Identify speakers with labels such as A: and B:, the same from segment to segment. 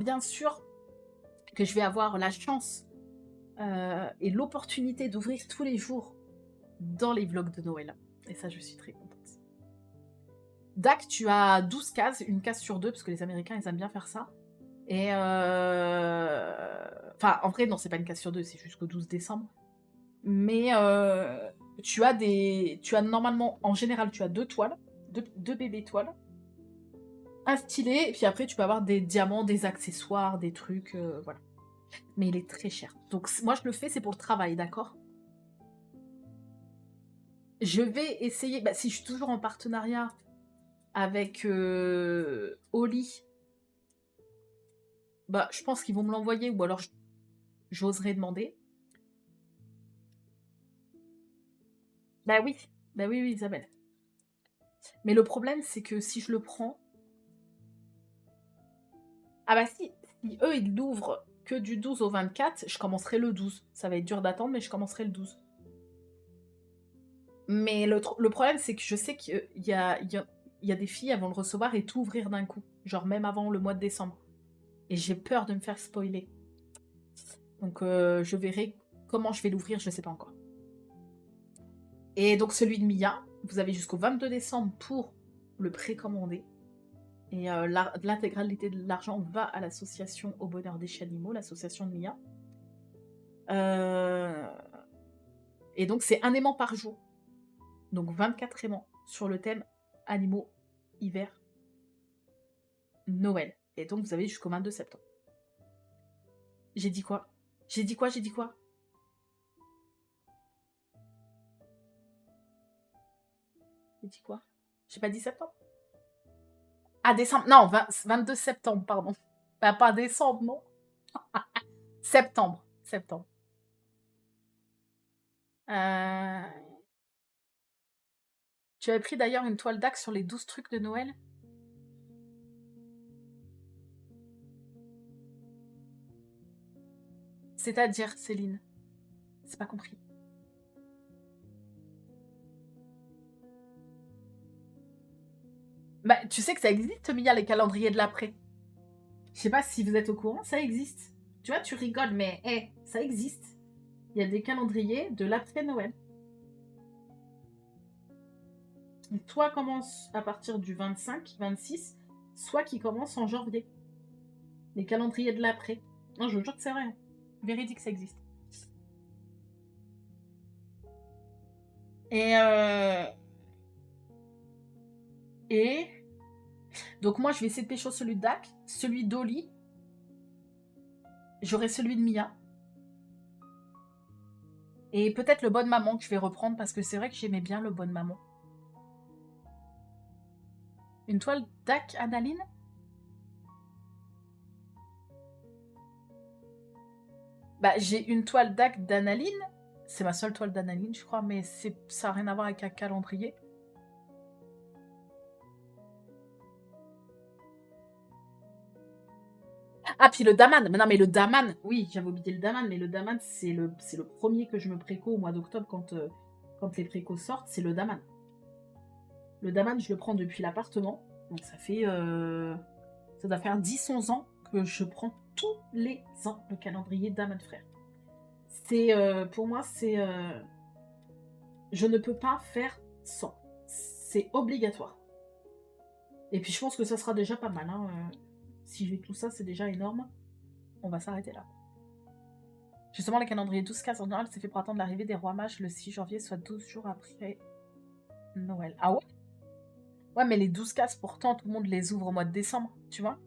A: bien sûr que je vais avoir la chance, et l'opportunité d'ouvrir tous les jours dans les vlogs de Noël et ça, je suis très contente. Dac, tu as 12 cases, une case sur 2 parce que les Américains, ils aiment bien faire ça et enfin, en vrai, non, c'est pas une case sur 2, c'est jusqu'au 12 décembre. Mais tu as normalement, en général, tu as 2 toiles, 2 bébés toiles, un stylet et puis après tu peux avoir des diamants, des accessoires, des trucs, voilà. Mais il est très cher. Donc moi je le fais, c'est pour le travail, d'accord? Je vais essayer, bah, si je suis toujours en partenariat avec, Oli, bah, je pense qu'ils vont me l'envoyer ou alors j'oserais demander. Bah oui, bah oui, oui, Isabelle. Mais le problème, c'est que si je le prends, ah bah si eux, ils l'ouvrent que du 12 au 24, je commencerai le 12. Ça va être dur d'attendre, mais je commencerai le 12. Mais le problème, c'est que je sais qu'il y a des filles, elles vont le recevoir et tout ouvrir d'un coup, genre même avant le mois de décembre. Et j'ai peur de me faire spoiler. Donc je verrai comment je vais l'ouvrir, je sais pas encore. Et donc celui de Mia, vous avez jusqu'au 22 décembre pour le précommander. Et l'intégralité de l'argent va à l'association Au Bonheur des Chats Animaux, l'association de Mia. Et donc c'est un aimant par jour. Donc 24 aimants sur le thème animaux, hiver, Noël. Et donc vous avez jusqu'au 22 septembre. J'ai dit quoi? J'ai dit quoi? J'ai dit quoi? J'ai dit quoi? J'ai pas dit septembre? Ah, décembre. Non, 22 septembre, pardon. Bah, pas décembre, non. Septembre. Septembre. Tu avais pris d'ailleurs une toile d'axe sur les 12 trucs de Noël? C'est-à-dire, Céline? C'est pas compris. Bah, tu sais que ça existe, Mia, les calendriers de l'après. Je sais pas si vous êtes au courant, ça existe. Tu vois, tu rigoles, mais ça existe. Il y a des calendriers de l'après-Noël. Donc, toi commence à partir du 25, 26, soit qui commence en janvier. Les calendriers de l'après. Non, je vous jure que c'est vrai. Véridique, ça existe. Et donc moi, je vais essayer de pécho celui de Dak, celui d'Oli. J'aurai celui de Mia. Et peut-être le Bonne Maman que je vais reprendre parce que c'est vrai que j'aimais bien le Bonne Maman. Une toile Dak Analine? Bah, j'ai une toile Dak d'Analine. C'est ma seule toile d'Analine, je crois, mais ça n'a rien à voir avec un calendrier. Ah, puis le Daman. Mais non, mais le Daman, oui, j'avais oublié le Daman, mais le Daman, c'est le premier que je me préco au mois d'octobre quand les précos sortent, c'est le Daman. Le Daman, je le prends depuis l'appartement, donc ça doit faire 10-11 ans que je prends tous les ans le calendrier Daman Frère. C'est, pour moi, je ne peux pas faire sans. C'est obligatoire. Et puis je pense que ça sera déjà pas mal, hein. Si j'ai tout ça, c'est déjà énorme. On va s'arrêter là. Justement, le calendrier 12 cases en général, c'est fait pour attendre l'arrivée des rois mages le 6 janvier, soit 12 jours après Noël. Ah ouais? Ouais, mais les 12 cases, pourtant, tout le monde les ouvre au mois de décembre, tu vois?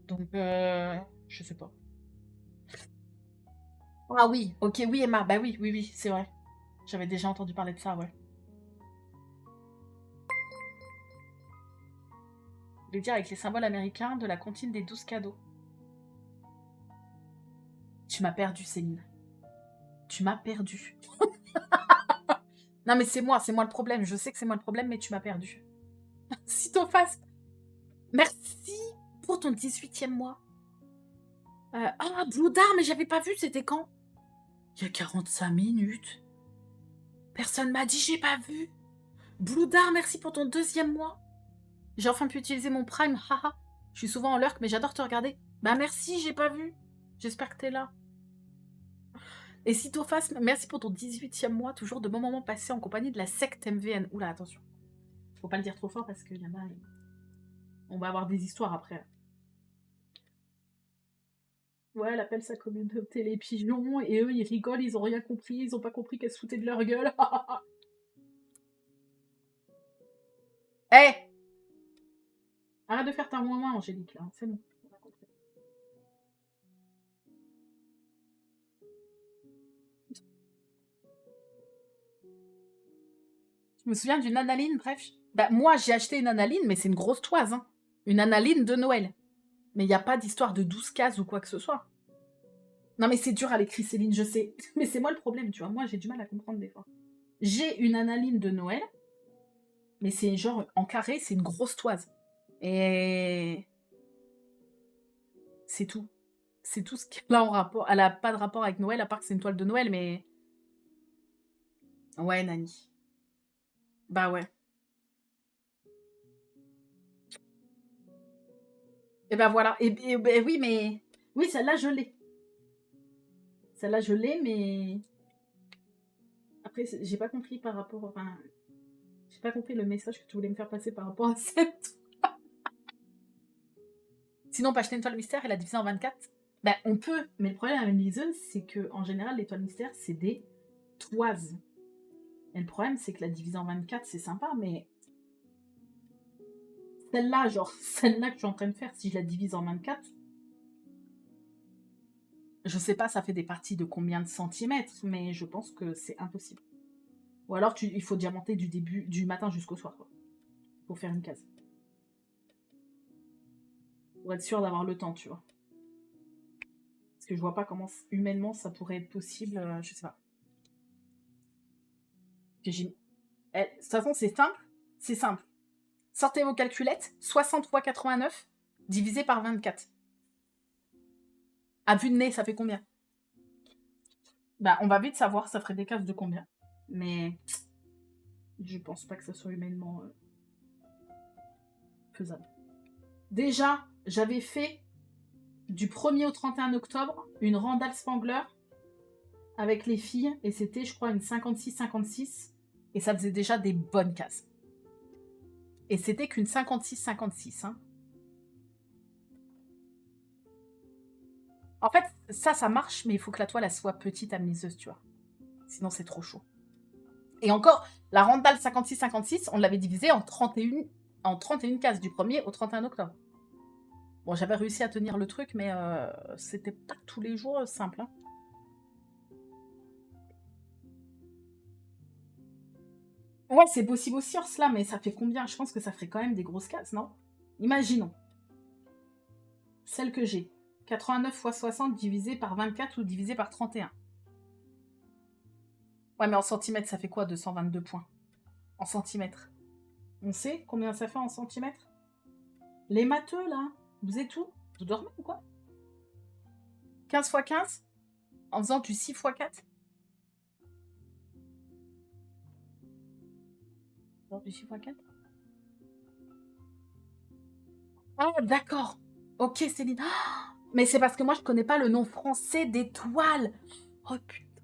A: Donc, je sais pas. Ah oui, ok, oui, Emma, bah oui, oui, oui, c'est vrai. J'avais déjà entendu parler de ça, ouais. Je vais dire avec les symboles américains de la comptine des 12 cadeaux. Tu m'as perdu, Céline. Tu m'as perdu. Non, mais c'est moi le problème. Je sais que c'est moi le problème, mais tu m'as perdu. Cytophase, merci pour ton 18e mois. Ah, Blue Dart, mais j'avais pas vu, c'était quand? Il y a 45 minutes. Personne m'a dit, j'ai pas vu. Blue Dart, merci pour ton 2e mois. J'ai enfin pu utiliser mon Prime, haha. Je suis souvent en lurk, mais j'adore te regarder. Bah merci, j'ai pas vu. J'espère que t'es là. Et Cytophasme, merci pour ton 18e mois, toujours de bons moments passés en compagnie de la secte MVN. Oula, attention. Faut pas le dire trop fort parce qu'il y en a... On va avoir des histoires après. Ouais, elle appelle sa communauté les pigeons, et eux, ils rigolent, ils ont rien compris, ils ont pas compris qu'elle se foutait de leur gueule. Hé hey, arrête de faire ta moins Angélique, là, c'est bon. Je me souviens d'une analine, bref. Bah, moi, j'ai acheté une analine, mais c'est une grosse toise, hein. Une analine de Noël. Mais il n'y a pas d'histoire de 12 cases ou quoi que ce soit. Non, mais c'est dur à l'écrit, Céline, je sais. Mais c'est moi le problème, tu vois. Moi, j'ai du mal à comprendre des fois. J'ai une analine de Noël, mais c'est genre en carré, c'est une grosse toise. Et c'est tout. C'est tout ce qu'elle a en rapport. Elle a pas de rapport avec Noël, à part que c'est une toile de Noël, mais... Ouais, Nani. Bah ouais. Et ben voilà. Et ben oui, mais... Oui, celle-là, je l'ai. Celle-là, je l'ai, mais... Après, j'ai pas compris par rapport... Enfin... J'ai pas compris le message que tu voulais me faire passer par rapport à cette... Sinon, on peut acheter une toile mystère et la diviser en 24. Ben, on peut, mais le problème avec une liseuse, c'est que en général, les toiles mystères, c'est des toises. Et le problème, c'est que la diviser en 24, c'est sympa, mais... Celle-là, genre, celle-là que je suis en train de faire, si je la divise en 24... Je sais pas, ça fait des parties de combien de centimètres, mais je pense que c'est impossible. Ou alors, il faut diamanter du matin jusqu'au soir, quoi. Pour faire une case. Pour être sûr d'avoir le temps, tu vois. Parce que je vois pas comment, humainement, ça pourrait être possible, je sais pas. De toute façon, c'est simple. C'est simple. Sortez vos calculettes. 60 fois 89 divisé par 24. À vue de nez, ça fait combien? Bah, on va vite savoir, ça ferait des cases de combien. Mais je pense pas que ça soit humainement faisable. Déjà, j'avais fait du 1er au 31 octobre une Randall Spangler avec les filles, et c'était, je crois, une 56-56, et ça faisait déjà des bonnes cases. Et c'était qu'une 56-56, hein. En fait, ça marche, mais il faut que la toile, elle soit petite à miseuse, tu vois. Sinon, c'est trop chaud. Et encore, la Randall 56-56, on l'avait divisée en 31 cases, du 1er au 31 octobre. Bon, j'avais réussi à tenir le truc, mais c'était pas tous les jours simple, hein. Ouais, c'est possible aussi, cela, mais ça fait combien? Je pense que ça ferait quand même des grosses cases, non? Imaginons. Celle que j'ai. 89 fois 60 divisé par 24 ou divisé par 31. Ouais, mais en centimètres, ça fait quoi 222 points? En centimètres. On sait combien ça fait en centimètres? Les matheux, là, vous êtes où? Vous dormez ou quoi? 15 fois 15? En faisant du 6 fois 4? Du 6 fois 4? Ah, d'accord. Ok, Céline. Ah, mais c'est parce que moi, je connais pas le nom français des toiles. Oh, putain.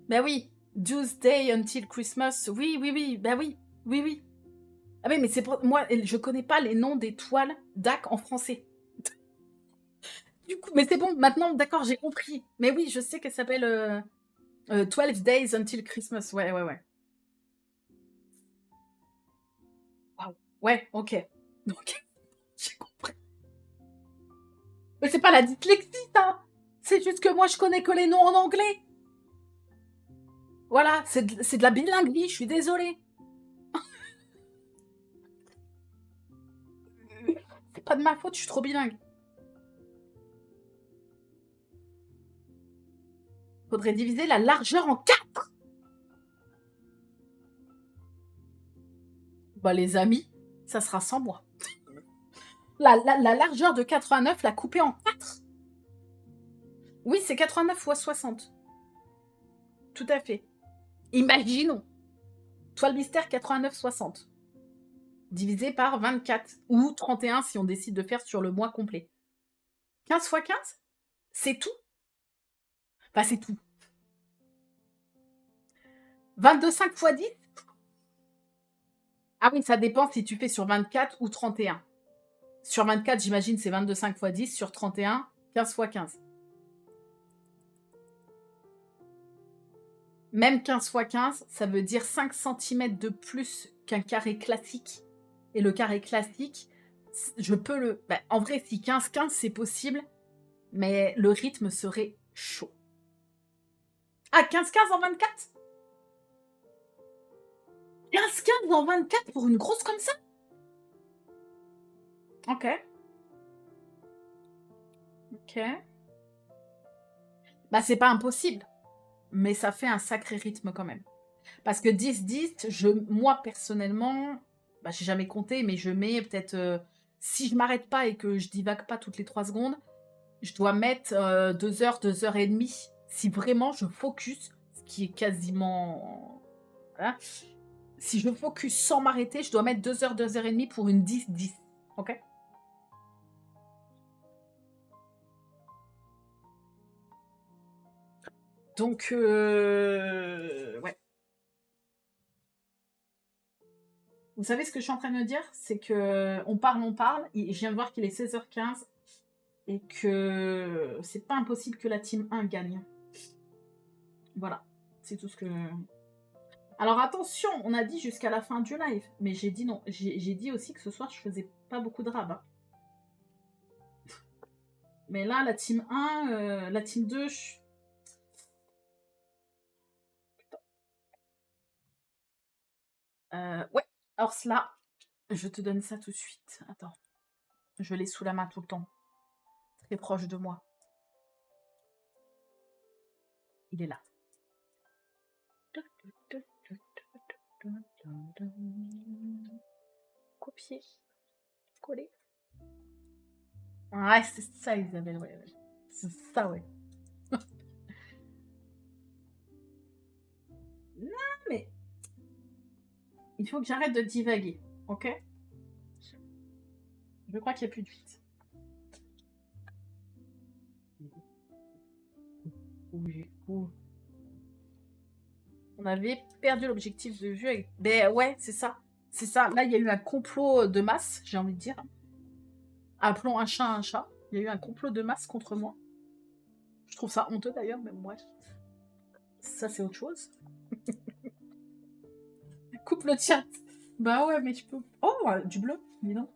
A: Ben oui. Tuesday until Christmas. Oui, oui, oui. Ben oui. Oui, oui. Ah oui, mais c'est pour... Moi, je connais pas les noms des toiles d'Ac en français. Du coup, mais c'est bon, maintenant, d'accord, j'ai compris. Mais oui, je sais qu'elle s'appelle 12 Days Until Christmas. Ouais, ouais, ouais. Waouh. Ouais, ok. Donc, j'ai compris. Mais c'est pas la dyslexie, ça. C'est juste que moi, je connais que les noms en anglais. Voilà, c'est de la bilinguerie, je suis désolée. C'est pas de ma faute, je suis trop bilingue. Faudrait diviser la largeur en 4. Bah les amis, ça sera sans moi. La largeur de 89, la couper en 4. Oui, c'est 89 fois 60. Tout à fait. Imaginons. Toile mystère 89-60. divisé par 24 ou 31 si on décide de faire sur le mois complet. 15 fois 15? C'est tout? Enfin, c'est tout. 22,5 fois 10? Ah oui, ça dépend si tu fais sur 24 ou 31. Sur 24, j'imagine, c'est 22,5 fois 10. Sur 31, 15 fois 15. Même 15 fois 15, ça veut dire 5 cm de plus qu'un carré classique. Et le carré classique, je peux le... Bah, en vrai, si 15-15, c'est possible, mais le rythme serait chaud. Ah, 15-15 en 24? 15-15 en 24 pour une grosse comme ça? Ok. Ok. Bah, c'est pas impossible, mais ça fait un sacré rythme quand même. Parce que 10-10, moi, personnellement, bah, j'ai jamais compté, mais je mets peut-être... si je m'arrête pas et que je divague pas toutes les 3 secondes, je dois mettre 2 heures, 2 heures et demie. Si vraiment je focus, ce qui est quasiment... Voilà. Si je focus sans m'arrêter, je dois mettre 2 heures, 2 heures et demie pour une 10-10. Ok? Donc, ouais. Vous savez ce que je suis en train de me dire? C'est que on parle, et je viens de voir qu'il est 16h15 et que c'est pas impossible que la team 1 gagne. Voilà, c'est tout ce que... Alors attention, on a dit jusqu'à la fin du live, mais j'ai dit non. J'ai dit aussi que ce soir, je faisais pas beaucoup de rab. Hein. Mais là, la team 1, la team 2... ouais, alors cela, je te donne ça tout de suite. Attends, je l'ai sous la main tout le temps. Très proche de moi. Il est là. Copier. Coller. Ouais, c'est ça, Isabelle, ouais. C'est ça, ouais. Non, mais... Il faut que j'arrête de divaguer, ok? Je crois qu'il n'y a plus de fuite. On avait perdu l'objectif de vue. Avec... Ben ouais, c'est ça. C'est ça. Là, il y a eu un complot de masse, j'ai envie de dire. Appelons un chat un chat. Il y a eu un complot de masse contre moi. Je trouve ça honteux d'ailleurs, mais bref. Ça, c'est autre chose. Coupe le chat. Bah ouais, mais tu peux... Oh, du bleu, dis donc.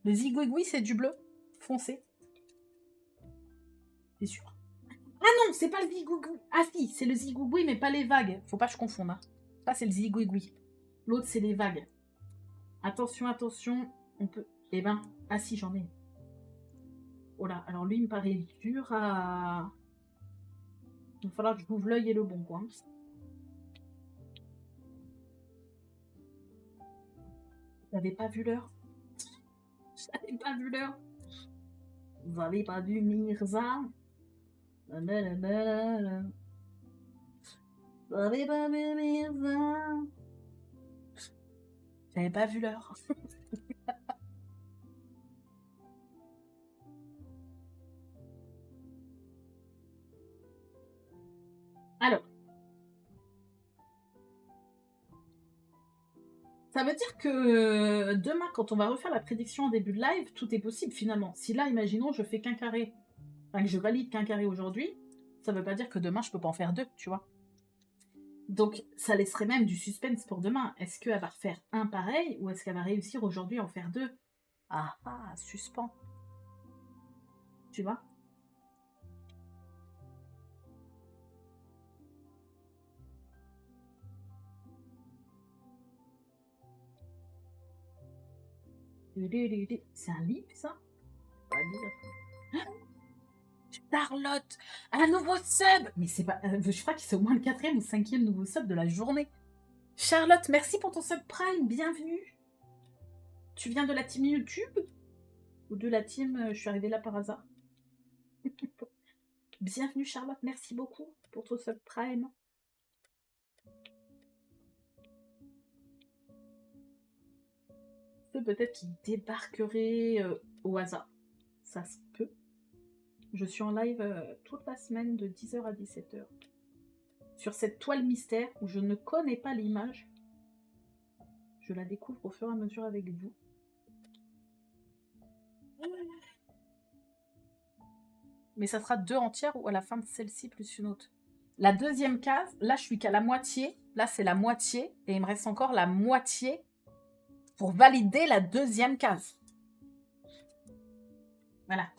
A: Le zigouigoui, c'est du bleu. Foncé. C'est sûr. Ah non, c'est pas le zigouigoui. Ah si, c'est le zigouigoui, mais pas les vagues. Faut pas que je confonde. Hein. Ça, c'est le zigouigoui. L'autre, c'est les vagues. Attention, attention. On peut... Eh ben, ah si, j'en ai. Oh là, alors lui, il me paraît dur à... Il va falloir que je m'ouvre l'œil et le bon coin. J'avais pas vu l'heure. J'avais pas vu l'heure. Vous avez pas vu Mirza? Vous avez pas vu Mirza? J'avais pas vu l'heure. Alors. Ça veut dire que demain, quand on va refaire la prédiction en début de live, tout est possible finalement. Si là, imaginons, je fais qu'un carré, enfin que je valide qu'un carré aujourd'hui, ça veut pas dire que demain, je peux pas en faire deux, tu vois. Donc, ça laisserait même du suspense pour demain. Est-ce qu'elle va refaire un pareil ou est-ce qu'elle va réussir aujourd'hui à en faire deux? Ah, suspens. Tu vois? C'est un livre, ça? Pas dire. Charlotte, un nouveau sub! Mais c'est pas. Je crois que c'est au moins le 4e ou 5e nouveau sub de la journée. Charlotte, merci pour ton sub Prime, bienvenue. Tu viens de la team YouTube? Ou de la team je suis arrivée là par hasard? Bienvenue Charlotte, merci beaucoup pour ton sub Prime. peut peut-être qu'il débarquerait au hasard. Ça se peut. Je suis en live toute la semaine de 10h à 17h. Sur cette toile mystère où je ne connais pas l'image. Je la découvre au fur et à mesure avec vous. Mais ça sera 2 entières ou à la fin de celle-ci plus une autre. La deuxième case, là je suis qu'à la moitié. Là c'est la moitié. Et il me reste encore la moitié pour valider la deuxième case. Voilà.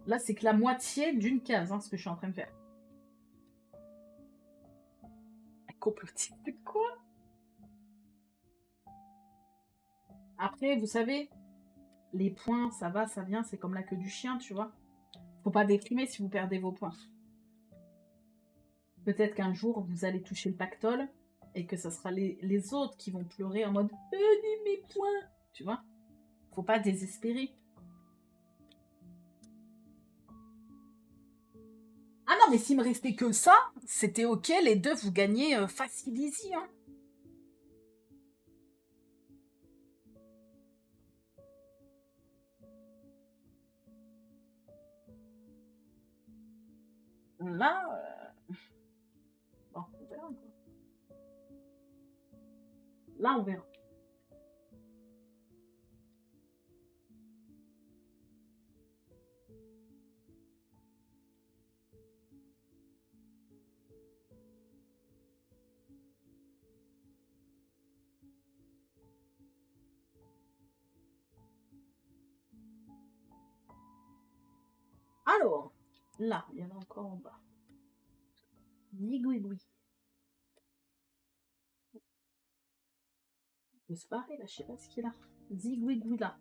A: Là c'est que la moitié d'une case, ce que je suis en train de faire. Complotiste, quoi? Après, vous savez, les points, ça va, ça vient, c'est comme la queue du chien, tu vois. Faut pas déprimer si vous perdez vos points. Peut-être qu'un jour, vous allez toucher le pactole et que ça sera les autres qui vont pleurer en mode « Donnez mes points !» Tu vois. Faut pas désespérer. Ah non, mais s'il me restait que ça, c'était ok, les deux, vous gagnez facile easy, hein. Là, bon, on verra, quoi. Là, on verra. Alors, là, il y en a encore en bas. Zigouigoui. Il peut se barrer, là, je sais pas ce qu'il y a. Zigouigoui, là.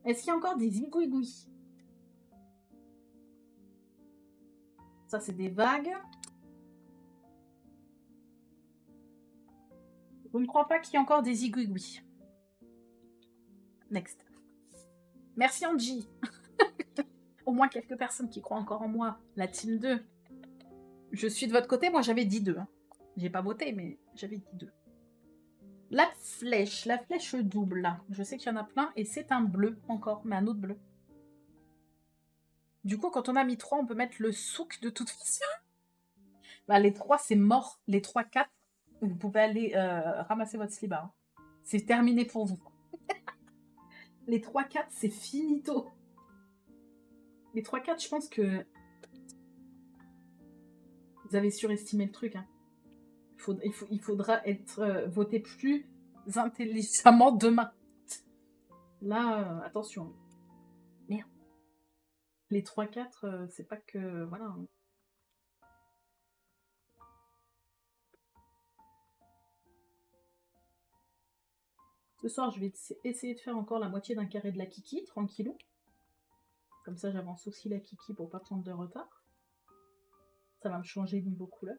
A: Est-ce qu'il y a encore des zigouigouis? Ça, c'est des vagues. Je ne crois pas qu'il y ait encore des zigouigouis. Next. Merci Angie. Au moins quelques personnes qui croient encore en moi. La team 2. Je suis de votre côté, moi j'avais dit 2. Hein. J'ai pas voté, mais j'avais dit 2. La flèche double là. Je sais qu'il y en a plein et c'est un bleu encore, mais un autre bleu. Du coup, quand on a mis 3, on peut mettre le souk de toute façon. Bah, les 3, c'est mort. Les 3, 4, vous pouvez aller ramasser votre slibard. Hein. C'est terminé pour vous. Les 3, 4, c'est finito. Les 3, 4, je pense que vous avez surestimé le truc. Hein. Il faudra être voté plus intelligemment demain. Là, attention. Merde. Les 3-4, c'est pas que... Voilà. Hein. Ce soir, je vais essayer de faire encore la moitié d'un carré de la kiki, tranquillou. Comme ça, j'avance aussi la kiki pour pas prendre de retard. Ça va me changer niveau couleur.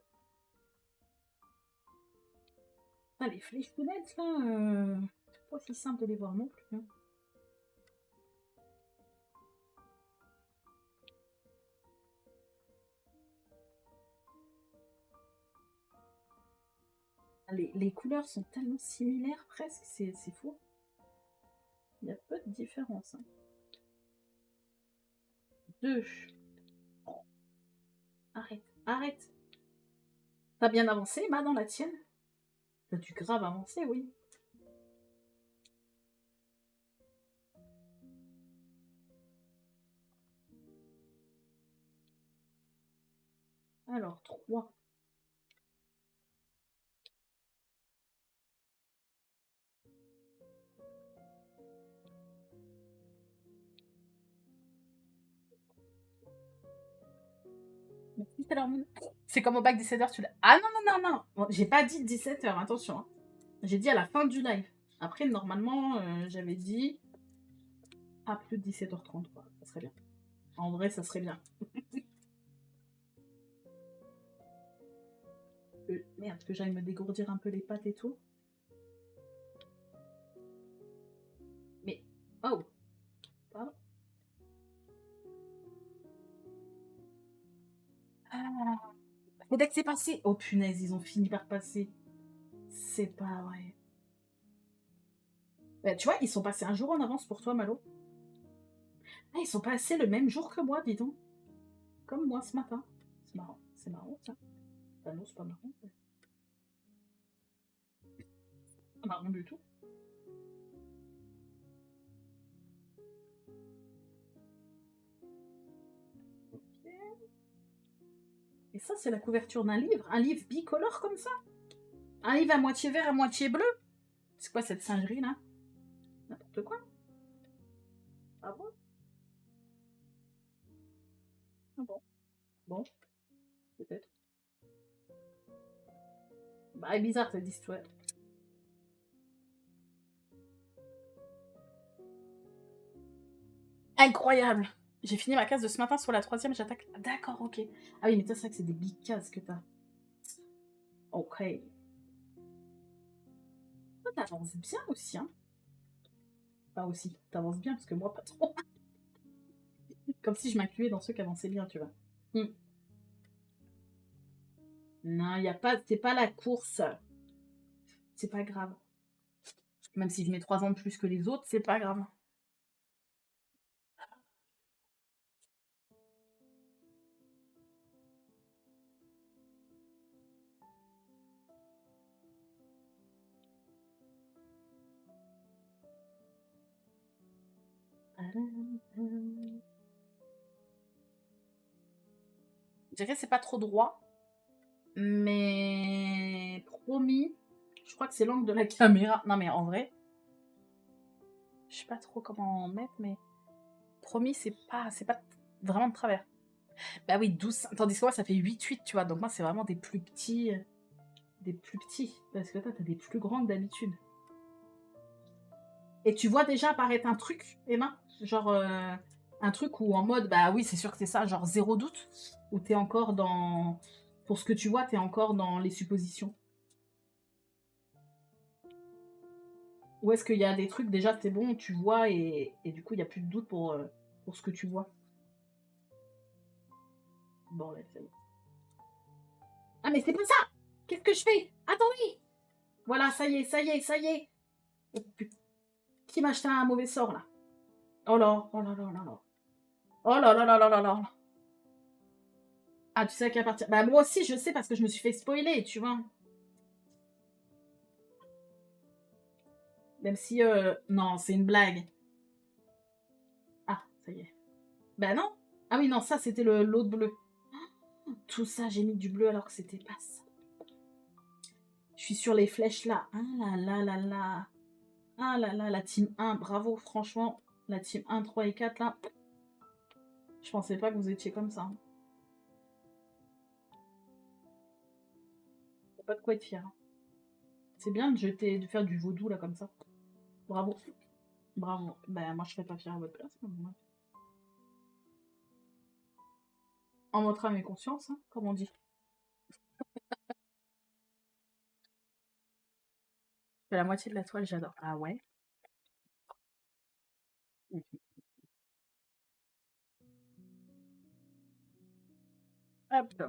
A: Ah, les flèches-fenêtres, là, c'est pas si simple de les voir non plus. Hein. Les couleurs sont tellement similaires, presque, c'est fou. Il y a peu de différence. Hein. 2. Oh. Arrête. T'as bien avancé, Ma, dans la tienne? T'as dû grave avancer, oui. Alors, 3. C'est comme au bac 17h, tu l'as... Ah non. Bon, j'ai pas dit 17h, attention. Hein. J'ai dit à la fin du live. Après, normalement, j'avais dit... Ah, plus de 17h30, quoi. Ça serait bien. En vrai, ça serait bien. Merde, que j'aille me dégourdir un peu les pattes et tout. Mais... Oh. Pardon. Ah. Et dès que c'est passé... Oh punaise, ils ont fini par passer. C'est pas vrai. Bah, tu vois, ils sont passés un jour en avance pour toi, Malo. Ah, ils sont passés le même jour que moi, dis donc. Comme moi ce matin. C'est marrant, ça. Bah non, c'est pas marrant. Pas marrant du tout. Ok. Et ça, c'est la couverture d'un livre. Un livre bicolore comme ça. Un livre à moitié vert, à moitié bleu. C'est quoi cette singerie là? N'importe quoi. Ah bon? Ah bon? Bon, peut-être. Bah, elle est bizarre cette histoire. Incroyable! J'ai fini ma case de ce matin sur la 3e, j'attaque. D'accord, ok. Ah oui, mais toi, c'est vrai que c'est des big cases que t'as. Ok. Toi, t'avances bien aussi, hein? Pas aussi. T'avances bien, parce que moi, pas trop. Comme si je m'incluais dans ceux qui avançaient bien, tu vois. Hmm. Non, y a pas. C'est pas la course. C'est pas grave. Même si je mets 3 ans de plus que les autres, c'est pas grave. Je dirais que c'est pas trop droit, mais promis, je crois que c'est l'angle de la caméra. Non mais en vrai, je sais pas trop comment en mettre, mais promis, c'est pas vraiment de travers. Bah oui, 12, tandis que moi, ça fait 8-8, tu vois. Donc moi, c'est vraiment des plus petits. Des plus petits. Parce que toi, t'as des plus grands que d'habitude. Et tu vois déjà apparaître un truc, Emma? Genre, un truc où en mode, bah oui, c'est sûr que c'est ça, genre zéro doute. Ou t'es encore dans. Pour ce que tu vois, t'es encore dans les suppositions. Ou est-ce qu'il y a des trucs, déjà, c'est bon, tu vois, et du coup, il n'y a plus de doute pour ce que tu vois. Bon, là, ça y est. Ah, mais c'est pas ça! Qu'est-ce que je fais? Attendez! Voilà, ça y est, ça y est, ça y est! Oh, putain. Qui m'a acheté un mauvais sort, là? Oh là, oh là là là là. Oh là là là là là là. Ah, tu sais à qui appartient. Bah, moi aussi, je sais parce que je me suis fait spoiler, tu vois. Même si, non, c'est une blague. Ah, ça y est. Bah non. Ah oui, non, ça, c'était l'autre bleu. Tout ça, j'ai mis du bleu alors que c'était pas ça. Je suis sur les flèches là. Ah là là là là. Ah là là, la team 1, bravo, franchement. La team 1, 3 et 4 là. Je pensais pas que vous étiez comme ça. Y'a pas de quoi être fier. C'est bien de faire du vaudou là comme ça. Bravo. Bravo. Ben moi je serais pas fière à votre place. En votre âme et conscience, hein, comme on dit. C'est la moitié de la toile, j'adore. Ah ouais. Hop.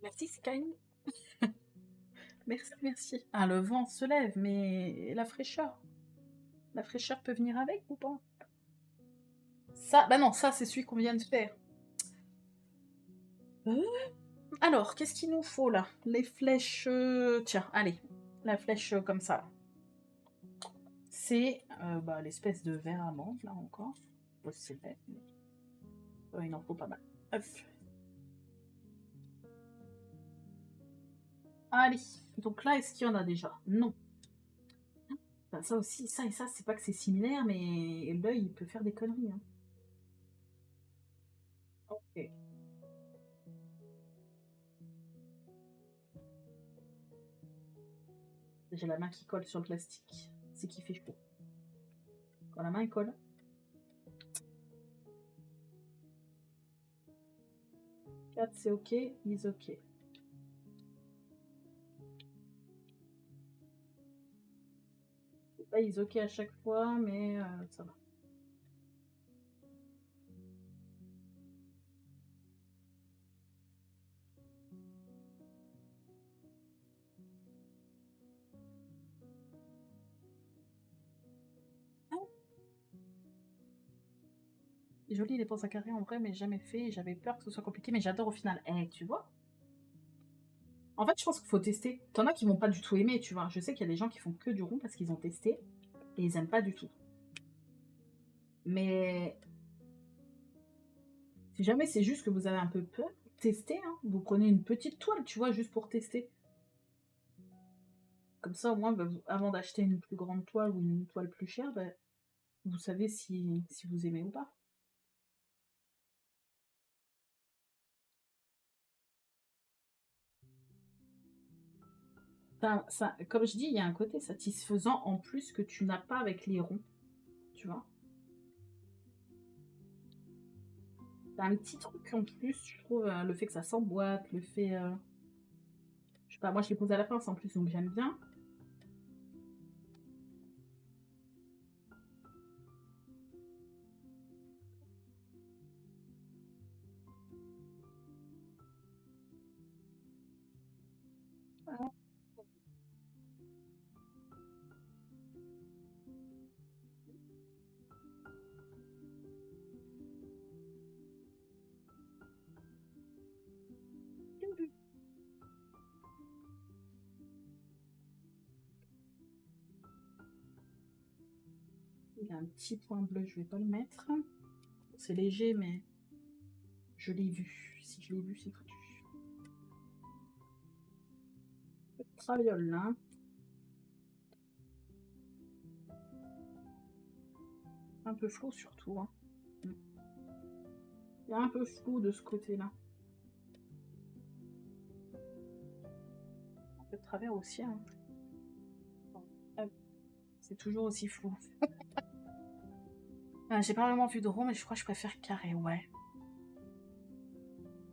A: Merci Sky. Merci, merci. Ah, le vent se lève, mais la fraîcheur. La fraîcheur peut venir avec ou pas? Ça, bah non, ça c'est celui qu'on vient de faire. Alors, qu'est-ce qu'il nous faut là? Les flèches. Tiens, allez. La flèche comme ça. C'est bah, l'espèce de verre amande là encore. Je sais pas si c'est vrai, mais il en faut pas mal. Hop. Allez. Donc là, est-ce qu'il y en a déjà? Non. Bah, ça aussi, ça et ça, c'est pas que c'est similaire, mais l'œil il peut faire des conneries. Hein. Ok. J'ai la main qui colle sur le plastique. C'est qui fait chaud. Quand la main elle colle. 4 c'est ok, is ok. C'est pas is ok à chaque fois, mais ça va. C'est joli les pinces à carré en vrai, mais jamais fait. J'avais peur que ce soit compliqué, mais j'adore au final. Eh, tu vois? En fait, je pense qu'il faut tester. T'en as qui vont pas du tout aimer, tu vois. Je sais qu'il y a des gens qui font que du rond parce qu'ils ont testé et ils aiment pas du tout. Mais si jamais c'est juste que vous avez un peu peur, testez, hein. Vous prenez une petite toile, tu vois, juste pour tester. Comme ça, au moins, bah, avant d'acheter une plus grande toile ou une toile plus chère, bah, vous savez si vous aimez ou pas. Comme je dis, il y a un côté satisfaisant en plus que tu n'as pas avec les ronds, tu vois. T'as un petit truc en plus, je trouve, le fait que ça s'emboîte, le fait... je sais pas, moi je l'ai posé à la pince en plus, donc j'aime bien. Il y a un petit point bleu, je vais pas le mettre. C'est léger, mais je l'ai vu. Si je l'ai vu, c'est foutu. Traviole, là. Un peu flou surtout. Hein. Il y a un peu flou de ce côté-là. Un peu de travers aussi. Hein. C'est toujours aussi flou. J'ai pas vraiment vu de rond, mais je crois que je préfère carré, ouais.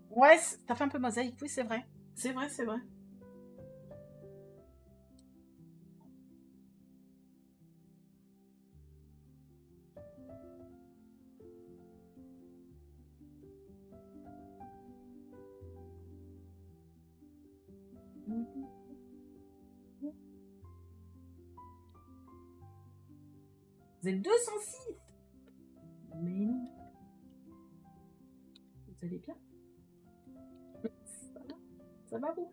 A: Ouais, ça fait un peu mosaïque, oui, c'est vrai. C'est vrai, c'est vrai. Vous êtes 206. Mais non. Vous allez bien? Ça va vous?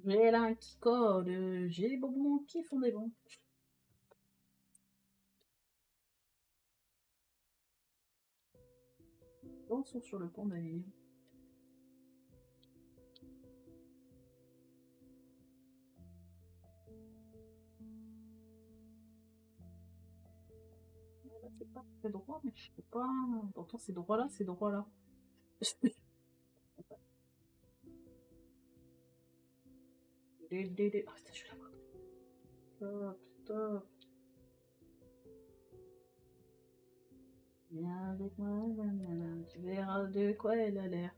A: J'ai là qui code, j'ai les bonbons qui font des bons. Dansons sur le pont d'ailleurs. C'est pas très droit, mais je sais pas. Pourtant, c'est droit là, c'est droit là. Ah, putain, je suis là. Stop, stop. Viens avec moi, nanana, tu verras de quoi elle a l'air.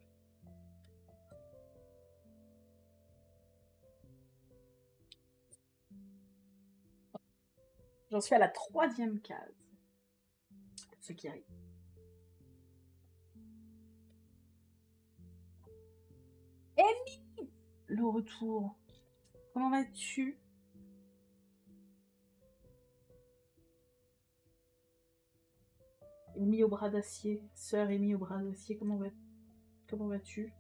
A: J'en suis à la 3e case. Pour ceux qui arrivent. Amy, le retour. Comment vas-tu? Amy au bras d'acier. Sœur Amy au bras d'acier, comment vas-tu?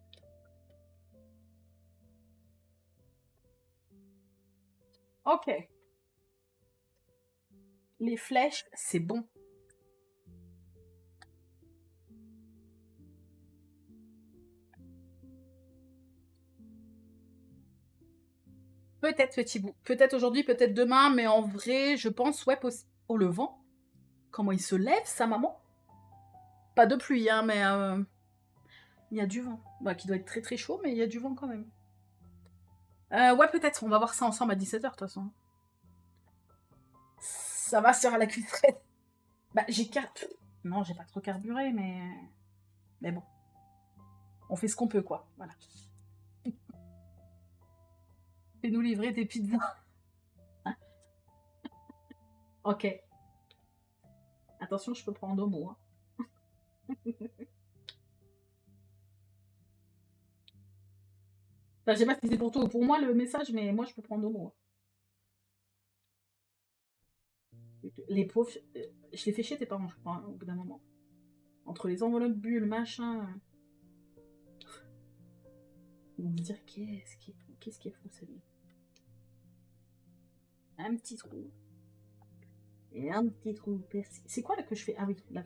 A: Ok. Les flèches, c'est bon. Peut-être petit bout. Peut-être aujourd'hui, peut-être demain, mais en vrai, je pense, ouais, oh, le vent. Comment il se lève, sa maman? Pas de pluie, hein, mais il y a du vent. Bah, qui doit être très très chaud, mais il y a du vent quand même. Ouais, peut-être. On va voir ça ensemble à 17h, de toute façon. Ça va sur la cuisserette. Bah, Non, j'ai pas trop carburé, mais... Mais bon. On fait ce qu'on peut, quoi. Voilà. Fais-nous livrer tes pizzas. Ok. Attention, je peux prendre 2 mots. Hein. Enfin, je sais pas si c'est pour toi ou pour moi le message, mais moi je peux prendre au mot. Les pauvres, je les fais chier tes parents, je crois, hein, au bout d'un moment. Entre les enveloppes bulles, machin. Ils vont se dire qu'est-ce qui est fou, celle-là. Un petit trou. Et un petit trou percé. C'est quoi là que je fais? Ah oui, la